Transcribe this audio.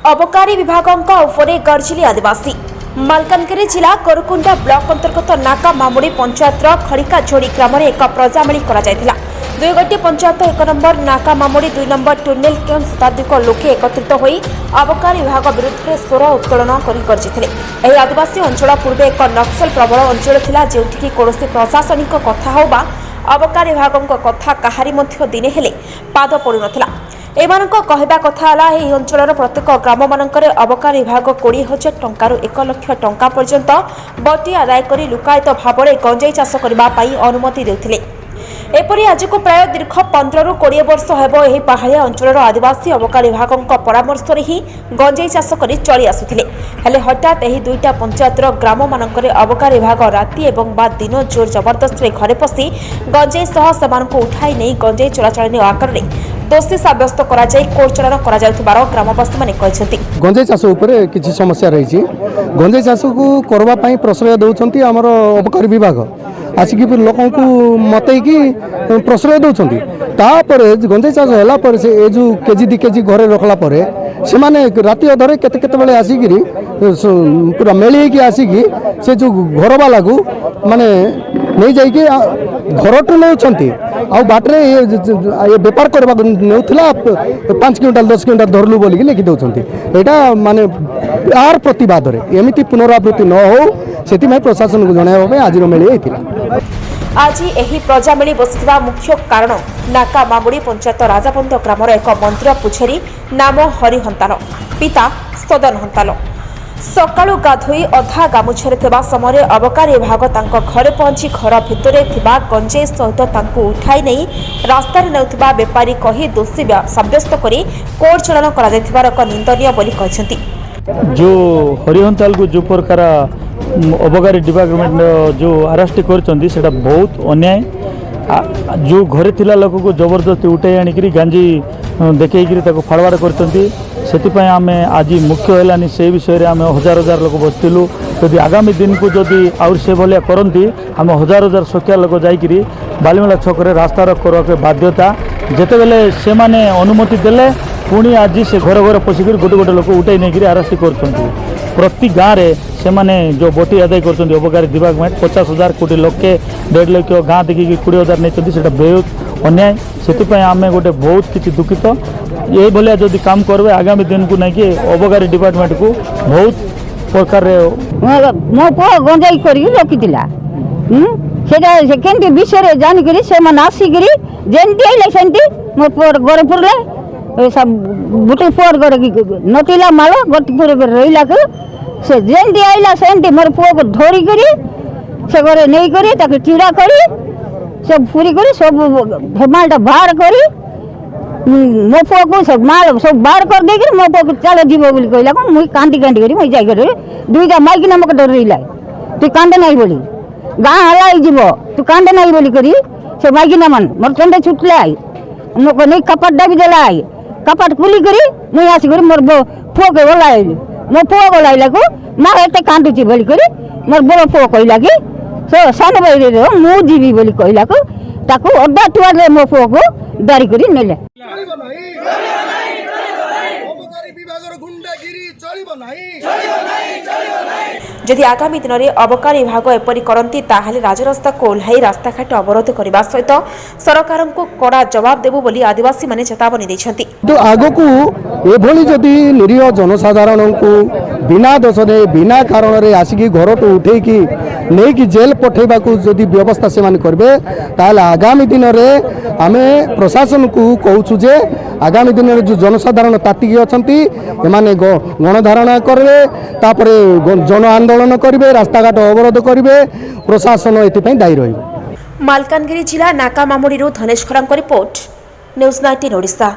अबकारी विभाग गर्जिले आदिवासी मालकानगिरी जिला कोरकुंडा ब्लॉक अंतर्गत नाका मामुड़ी पंचायत खड़िका जोड़ी ग्राम एक प्रजामेली दुई गोटी पंचायत 1 नंबर नाका मामुड़ी 2 नंबर टुनेल केम शताधिक लोके एकत्रित होई अबकारी विभाग विरुद्ध में स्वर उत्तोलन कर गर्जिले। आदिवासी अंचल पूर्व एक नक्सल प्रबल अंचल थिला जेउठिकी कोनोसी प्रशासनिक कथा हो बा अबकारी विभाग कथा काहारी मध्य दिने हेले पाद पड़ु नथिला। एमानक कहबा कथा हला एही अंचलर प्रत्येक ग्राम मानकरे अबकारी विभाग 20,000 टंकारु 1 लाख टंका पर्यंत बटी आदाय करी लुकायित भाव में गंजाई चाष करबा पई अनुमति देउथिले। एपरि आज को प्राय दीर्घ 15 ରୁ 20 वर्ष हेब एही पहाड़िया अंचलर आदिवासी अबकारी विभाग परामर्श ही गंजाई चाष करी चली आसुथिले। हेले हठात एही दुईटा पंचायतर ग्राम मानकरे अबकारी विभाग राति एवं बा दिन जोर जबरदस्त घरे पशि गंजाई सह सेमानकु उठाई नहीं गंजाई चोराचालानी आकार में दोषी सब्यस्त करा जाय कोर्ट चालान करा जाउथबार ग्रामवासी माने कहछथि। गंजाई चाष उपरे किछि समस्या रहिछि। गंजाई चाष को करबा पई प्रश्रय दउछन्ति हमर अबकारी विभाग आसिक लोक मतई प्रश्रय दौरान तापर गंजाई चाष है से ए जो केजी 2 केजी घरे रखला से माने राति अधरे केते आसिक पूरा मेल आसिक से जो घर वाला को माने नहीं जाइए घर टू नौकरी आ बाटरे ये बेपार करवा नौला 5 क्विंटाल 10 क्विंटाल धरलु बोलिक लिखि दौरान यहाँ माने यार प्रतिवाद एमती पुनरावृत्ति न हो से प्रशासन को जन आज मेली होता। आज एही प्रजामेली बसिथिबा मुख्य कारण नाका मामुड़ी पंचायत राजाबंध ग्रामर एक मंदिर पुछेरी नाम हरिहंताल पिता सदन हंताल सकाळु गाधोई अधा गामुछरे थिबा समय अबकारी विभाग तांको घरे पहुंची घर भितरे थिबा गंजेई सहित तांको उठाई नहीं रास्ता रे नेउथिबा व्यापारी कही दोषी सब्यस्त करी कोर्ट चालान करा जायथिबार एक निंदनीय बोली कहछंती। जो हरिहंताल को जो प्रकार अबकारी डिपार्टमेंट जो अरेस्ट कर बहुत अन्याय जो घरे थिला लोक को जबरदस्ती उठाई आनिक गांजी देखा फाड़वाड़ कर आम आज मुख्य है से विषय में आम हजार हजार लोक बसलु यदि आगामी दिन को जदि आउर से भाया करती आम हजार हजार संख्या लोक जाकि बालीमेला छक रास्ता रोक करवाक बाध्यता जिते बेले से माने अनुमति देले पुणी आज से घर घर पशिक गोटे गोटे लोक उठाई नहीं अरेस्ट कर प्रति गाँव में से माने जो बटी आदाय कर अबकारी डिपार्टमेंट 50,000 कोटी लक्षे 1.5 लाख गाँ देखिए 20,000 नहीं से बहुत अन्याय से आम गोटे बहुत किसी दुखित ये भाया जदि काम करवे आगामी दिन को नहीं अबकारी डिपार्टमेंट को बहुत प्रकार मो पु गंजाई कर रखी के विषय जानिक आसिक जमी आइले सेमती मो पुअर गड़े पुरले सब गोटे पुअर गड़े नटीला माल गोटे रही से जमी आइला सेमती मोर पुआ को धरिक से घरे नहीं कर चिड़ा कर सब पूरी कर सब मालटा बाहर कर मो पुआ को सब माल सब बाहर कर दे मो पुआ को चल जीव बोली कहला मुई कांदी कांदी कर मुई जाकर दुईटा माइकिना मक डर रही तू कांदे नहीं बोली गाँ हला जीव तू कांदे नहीं बोली करी से माइकिना मन मोर चंडे छुटले आई मोको नहीं कपट डाबी देला आई कपट खुली करी मुई आसी करी मोर पुआ के बोला मो पुआ को लाइला को माँ एते कांदुची बोली करी मोर बड़ पुआ कहला कि सो सान भाई मु जीवी बोली कहला को ताकू अड्डा टुआरे मो पुआ को दारी करी नेले। जदि आगामी दिन में अबकारी विभाग एपरी करती ताहले राजरास्ता को ओह्लाई रास्ताघाट अवरोध करने सहित सरकार को कड़ा जवाब देबु बोली आदिवासी माने चेतावनी दैछंती। तो आगो को एभली जदि निरीह जनसाधारण को बिना दोष दे बिना कारण रे आसिकी घर तो उठे कि नहीं कि जेल पठेबा को जदि व्यवस्था से मान करबे ताहले आगामी दिन में आमे प्रशासन को कहूछु जे आगामी दिन में जो जनसाधारण तातिकी अछंती एमाने गणधारणा करबे तापरे जन आंदोलन करेंगे रास्ता घाट अवरोध करेंगे प्रशासन एथि दायी रही। मालकानगिरी जिला नाका मामुड़ी धनेश खरांक रिपोर्ट न्यूज 19 ओडिशा।